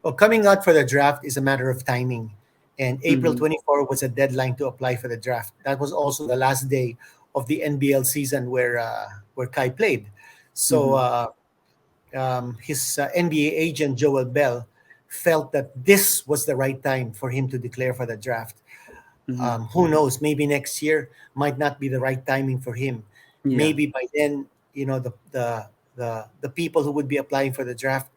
Well, coming out for the draft is a matter of timing. And April Mm-hmm. 24 was a deadline to apply for the draft. That was also the last day of the NBL season where Kai played. So Mm-hmm. his NBA agent Joel Bell felt that this was the right time for him to declare for the draft. Mm-hmm. Who knows? Maybe next year might not be the right timing for him. Yeah. Maybe by then, the people who would be applying for the draft,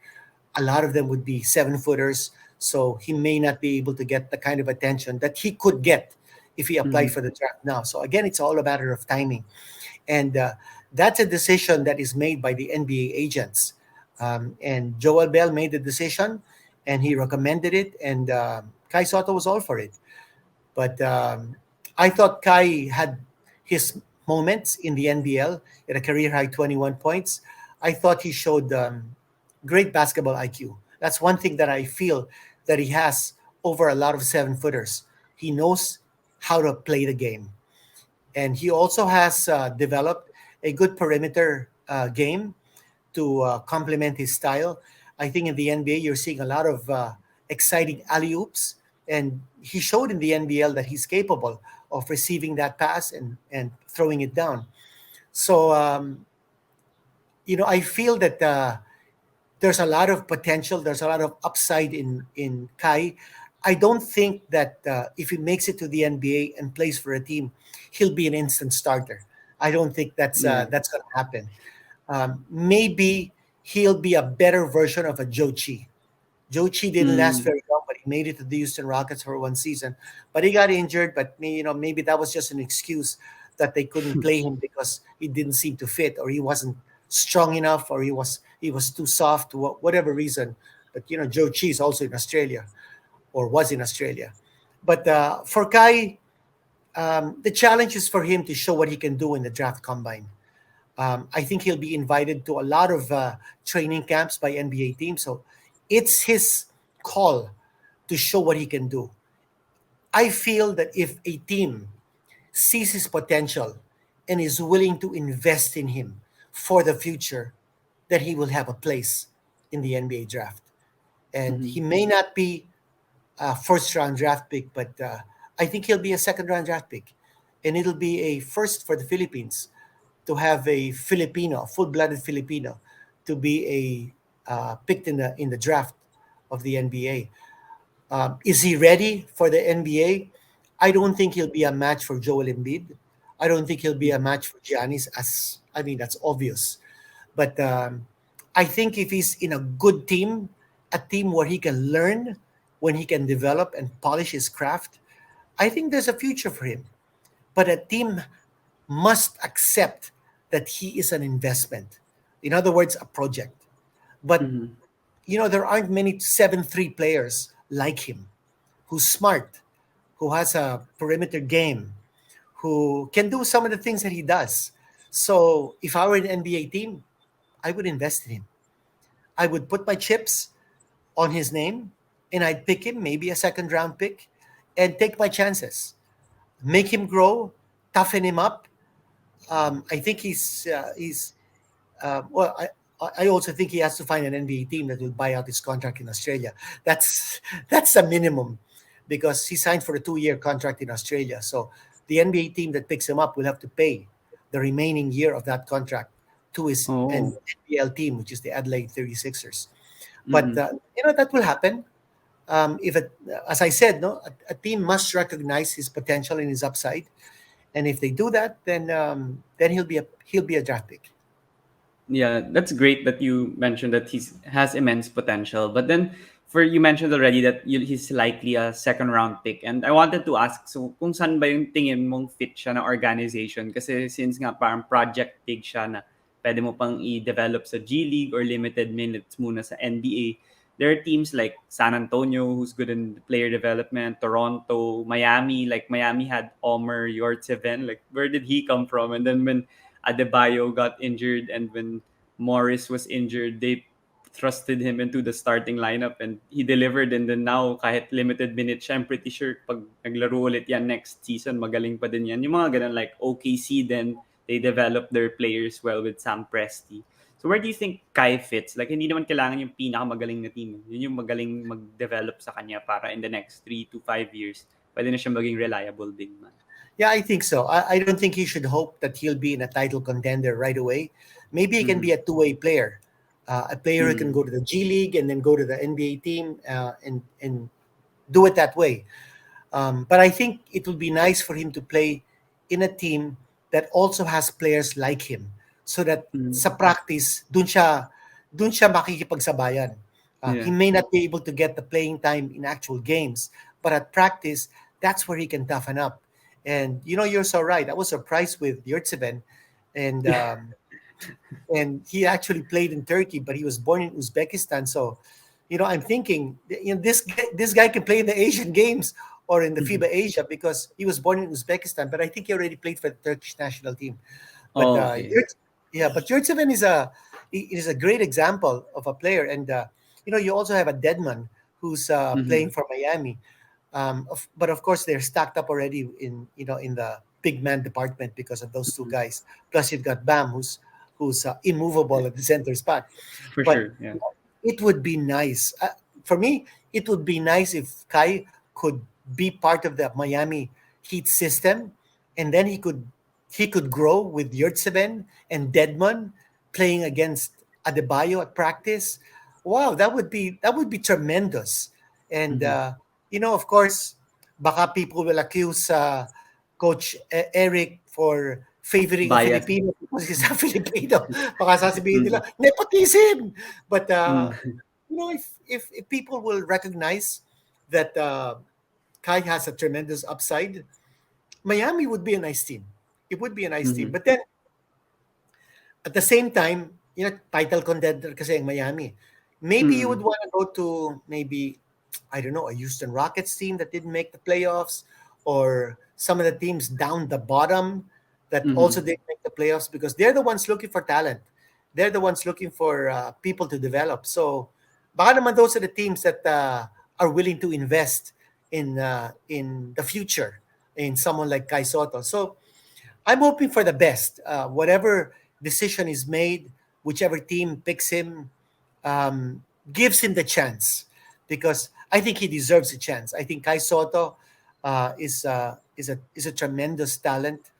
a lot of them would be 7 footers. So he may not be able to get the kind of attention that he could get if he applied Mm-hmm. for the draft now. So again, it's all a matter of timing, and that's a decision that is made by the NBA agents. And Joel Bell made the decision, and he recommended it, and Kai Sotto was all for it. But I thought Kai had his moments in the NBL at a career high 21 points. I thought he showed great basketball IQ. That's one thing that I feel that he has over a lot of 7 footers. He knows how to play the game. And he also has developed a good perimeter game to complement his style. I think in the NBA, you're seeing a lot of exciting alley oops, and he showed in the NBL that he's capable of receiving that pass and throwing it down. So, I feel that there's a lot of potential, there's a lot of upside in Kai. I don't think that if he makes it to the NBA and plays for a team, he'll be an instant starter. I don't think Yeah. that's going to happen. Maybe he'll be a better version of a Joe Chi. Joe Chi didn't last Mm. very long, but he made it to the Houston Rockets for one season. But he got injured. But maybe that was just an excuse that they couldn't play him because he didn't seem to fit, or he wasn't strong enough, or he was too soft, whatever reason. But Joe Chi is also in Australia, or was in Australia. But for Kai, the challenge is for him to show what he can do in the draft combine. I think he'll be invited to a lot of training camps by NBA teams. So it's his call to show what he can do. I feel that if a team sees his potential and is willing to invest in him for the future, that he will have a place in the NBA draft. And Mm-hmm. he may not be a first round draft pick, but I think he'll be a second round draft pick. And it'll be a first for the Philippines to have a Filipino, full-blooded Filipino, to be picked in the draft of the NBA. Is he ready for the NBA? I don't think he'll be a match for Joel Embiid. I don't think he'll be a match for Giannis. As I mean, that's obvious. But I think if he's in a good team, a team where he can learn, when he can develop and polish his craft, I think there's a future for him. But a team must accept that he is an investment. In other words, a project. But Mm-hmm. there aren't many 7-3 players like him, who's smart, who has a perimeter game, who can do some of the things that he does. So if I were an NBA team, I would invest in him. I would put my chips on his name, and I'd pick him, maybe a second round pick, and take my chances. Make him grow, toughen him up. I think he's well. I also think he has to find an NBA team that will buy out his contract in Australia. That's that's a minimum, because he signed for a 2-year contract in Australia. So the NBA team that picks him up will have to pay the remaining year of that contract to his Oh. NBL team, which is the Adelaide 36ers. But Mm-hmm. that will happen. If it, as I said, no, a team must recognize his potential and his upside, and if they do that, then he'll be a draft pick. Yeah, that's great that you mentioned that he's has immense potential. But then for you mentioned already that he's likely a second round pick. And I wanted to ask, so kung saan ba yung tingin mong fit siya na organization? Kasi since nga parang project pick siya na pwede mo pang i-develop sa G League or limited minutes muna sa NBA. There are teams like San Antonio who's good in player development, Toronto, Miami. Like Miami had Omer Yortseven. Like where did he come from? And then when Adebayo got injured and when Morris was injured, they trusted him into the starting lineup and he delivered. And then now, kahit limited minutes siya, I'm pretty sure pag naglaro ulit yan next season, magaling pa din yan. Yung mga ganun like OKC then, they develop their players well with Sam Presti. So where do you think Kai fits? Like, hindi naman kailangan yung pinakamagaling na team. Yun yung magaling mag-develop sa kanya para in the next 3 to 5 years, pwede na siya maging reliable big man. Yeah, I think so. I don't think he should hope that he'll be in a title contender right away. Maybe he can Mm-hmm. be a two-way player, a player who can Mm-hmm. go to the G League and then go to the NBA team and do it that way. But I think it would be nice for him to play in a team that also has players like him, so that Mm-hmm. sa practice, dun siya makikipagsabayan. He Yeah. may not be able to get the playing time in actual games, but at practice, that's where he can toughen up. And you're so right. I was surprised with Yurtseven, and he actually played in Turkey, but he was born in Uzbekistan. So, I'm thinking, this guy can play in the Asian Games or in the Mm-hmm. FIBA Asia because he was born in Uzbekistan. But I think he already played for the Turkish national team. But Oh, okay. Yurtseven is a great example of a player, and you also have a Deadman who's Mm-hmm. playing for Miami. But of course, they're stacked up already in the big man department because of those two Mm-hmm. guys. Plus, you've got Bam, who's immovable at the center spot. For But sure. Yeah. it would be nice for me. It would be nice if Kai could be part of the Miami Heat system, and then he could grow with Yurtseven and Deadman playing against Adebayo at practice. Wow, that would be tremendous. And Mm-hmm. of course, baka people will accuse Coach Eric for favoring a Bias. Filipino because he's a Filipino. Baka sasabihin Mm-hmm. nila, nepotism. But Mm-hmm. if people will recognize that Kai has a tremendous upside, Miami would be a nice team. It would be a nice team. Mm-hmm. But then at the same time, title contender kasi ang Miami. Maybe you would Mm-hmm. want to go to maybe, I don't know, a Houston Rockets team that didn't make the playoffs, or some of the teams down the bottom that Mm-hmm. also didn't make the playoffs because they're the ones looking for talent. They're the ones looking for people to develop. So baka naman those are the teams that are willing to invest in the future in someone like Kai Soto. So I'm hoping for the best. Whatever decision is made, whichever team picks him, gives him the chance, because I think he deserves a chance. I think Kai Soto is a tremendous talent,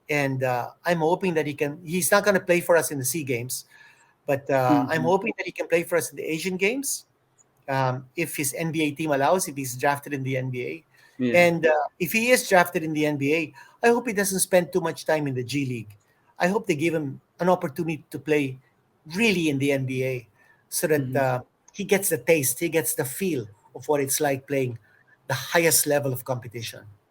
and I'm hoping that he can. He's not going to play for us in the Sea Games, but I'm Mm-hmm. hoping that he can play for us in the Asian Games, if his NBA team allows, if he's drafted in the NBA. Yeah. And if he is drafted in the NBA, I hope he doesn't spend too much time in the G League. I hope they give him an opportunity to play really in the NBA, so that Mm-hmm. he gets the taste, he gets the feel of what it's like playing the highest level of competition.